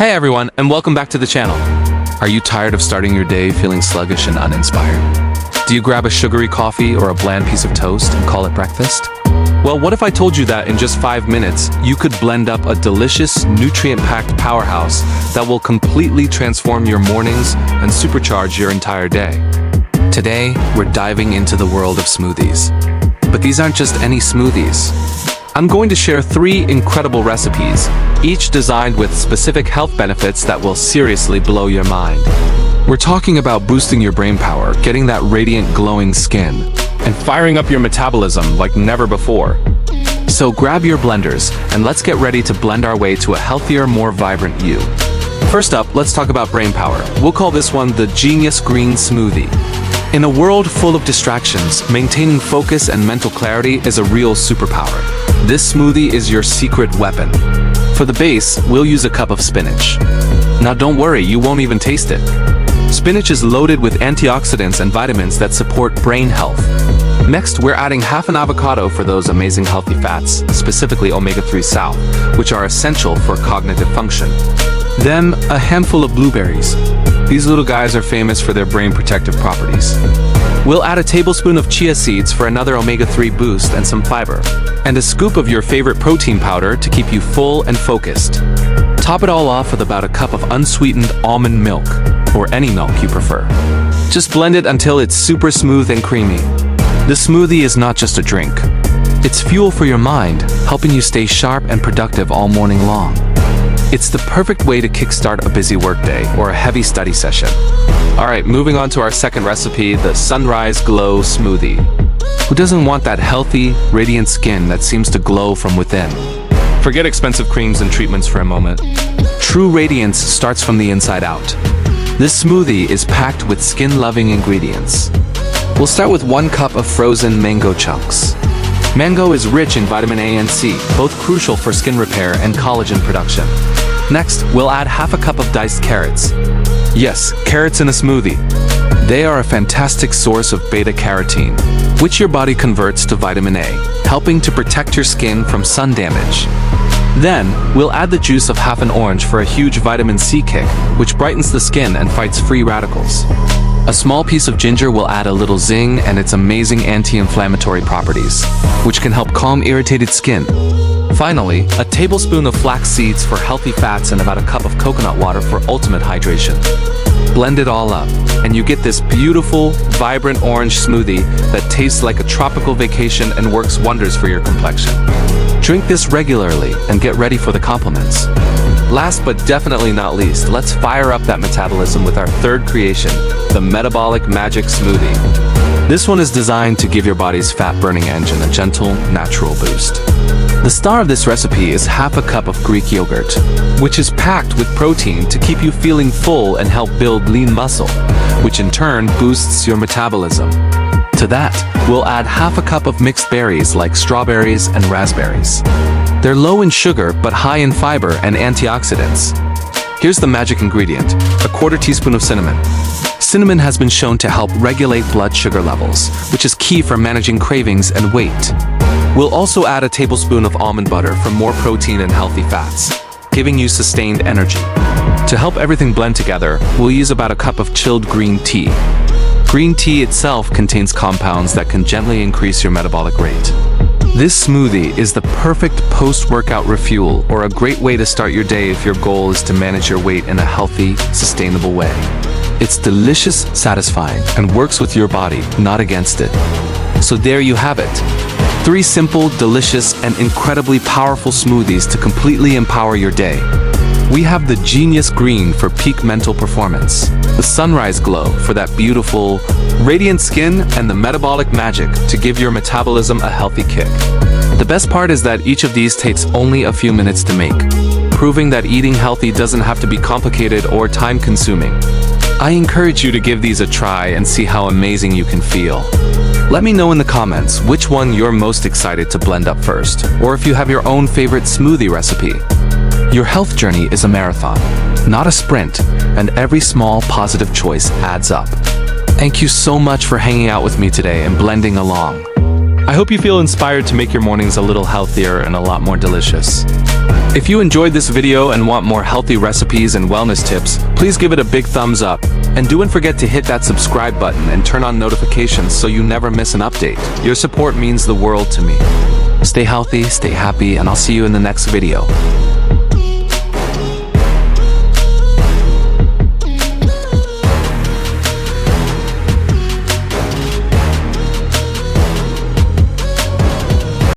Hey everyone, and welcome back to the channel. Are you tired of starting your day feeling sluggish and uninspired? Do you grab a sugary coffee or a bland piece of toast and call it breakfast? Well, what if I told you that in just 5 minutes, you could blend up a delicious, nutrient-packed powerhouse that will completely transform your mornings and supercharge your entire day? Today, we're diving into the world of smoothies. But these aren't just any smoothies. I'm going to share 3 incredible recipes, each designed with specific health benefits that will seriously blow your mind. We're talking about boosting your brain power, getting that radiant, glowing skin, and firing up your metabolism like never before. So grab your blenders, and let's get ready to blend our way to a healthier, more vibrant you. First up, let's talk about brain power. We'll call this one the Genius Green Smoothie. In a world full of distractions, maintaining focus and mental clarity is a real superpower. This smoothie is your secret weapon. For the base, we'll use a cup of spinach. Now don't worry, you won't even taste it. Spinach is loaded with antioxidants and vitamins that support brain health. Next, we're adding half an avocado for those amazing healthy fats, specifically omega-3 sal, which are essential for cognitive function. Then, a handful of blueberries. These little guys are famous for their brain protective properties. We'll add a tablespoon of chia seeds for another omega-3 boost and some fiber, and a scoop of your favorite protein powder to keep you full and focused. Top it all off with about a cup of unsweetened almond milk, or any milk you prefer. Just blend it until it's super smooth and creamy. This smoothie is not just a drink. It's fuel for your mind, helping you stay sharp and productive all morning long. It's the perfect way to kickstart a busy workday or a heavy study session. Alright, moving on to our second recipe, the Sunrise Glow Smoothie. Who doesn't want that healthy, radiant skin that seems to glow from within? Forget expensive creams and treatments for a moment. True radiance starts from the inside out. This smoothie is packed with skin-loving ingredients. We'll start with 1 cup of frozen mango chunks. Mango is rich in vitamin A and C, both crucial for skin repair and collagen production. Next, we'll add half a cup of diced carrots. Yes, carrots in a smoothie. They are a fantastic source of beta-carotene, which your body converts to vitamin A, helping to protect your skin from sun damage. Then, we'll add the juice of half an orange for a huge vitamin C kick, which brightens the skin and fights free radicals. A small piece of ginger will add a little zing and its amazing anti-inflammatory properties, which can help calm irritated skin. Finally, a tablespoon of flax seeds for healthy fats and about a cup of coconut water for ultimate hydration. Blend it all up, and you get this beautiful, vibrant orange smoothie that tastes like a tropical vacation and works wonders for your complexion. Drink this regularly and get ready for the compliments. Last but definitely not least, let's fire up that metabolism with our third creation, the Metabolic Magic Smoothie. This one is designed to give your body's fat-burning engine a gentle, natural boost. The star of this recipe is half a cup of Greek yogurt, which is packed with protein to keep you feeling full and help build lean muscle, which in turn boosts your metabolism. To that, we'll add half a cup of mixed berries like strawberries and raspberries. They're low in sugar but high in fiber and antioxidants. Here's the magic ingredient, a 1/4 teaspoon of cinnamon. Cinnamon has been shown to help regulate blood sugar levels, which is key for managing cravings and weight. We'll also add a tablespoon of almond butter for more protein and healthy fats, giving you sustained energy. To help everything blend together, we'll use about a cup of chilled green tea. Green tea itself contains compounds that can gently increase your metabolic rate. This smoothie is the perfect post-workout refuel or a great way to start your day if your goal is to manage your weight in a healthy, sustainable way. It's delicious, satisfying, and works with your body, not against it. So there you have it. 3 simple, delicious, and incredibly powerful smoothies to completely empower your day. We have the Genius Green for peak mental performance, the Sunrise Glow for that beautiful, radiant skin, and the Metabolic Magic to give your metabolism a healthy kick. The best part is that each of these takes only a few minutes to make, proving that eating healthy doesn't have to be complicated or time-consuming. I encourage you to give these a try and see how amazing you can feel. Let me know in the comments which one you're most excited to blend up first, or if you have your own favorite smoothie recipe. Your health journey is a marathon, not a sprint, and every small positive choice adds up. Thank you so much for hanging out with me today and blending along. I hope you feel inspired to make your mornings a little healthier and a lot more delicious. If you enjoyed this video and want more healthy recipes and wellness tips, please give it a big thumbs up. And don't forget to hit that subscribe button and turn on notifications so you never miss an update. Your support means the world to me. Stay healthy, stay happy, and I'll see you in the next video.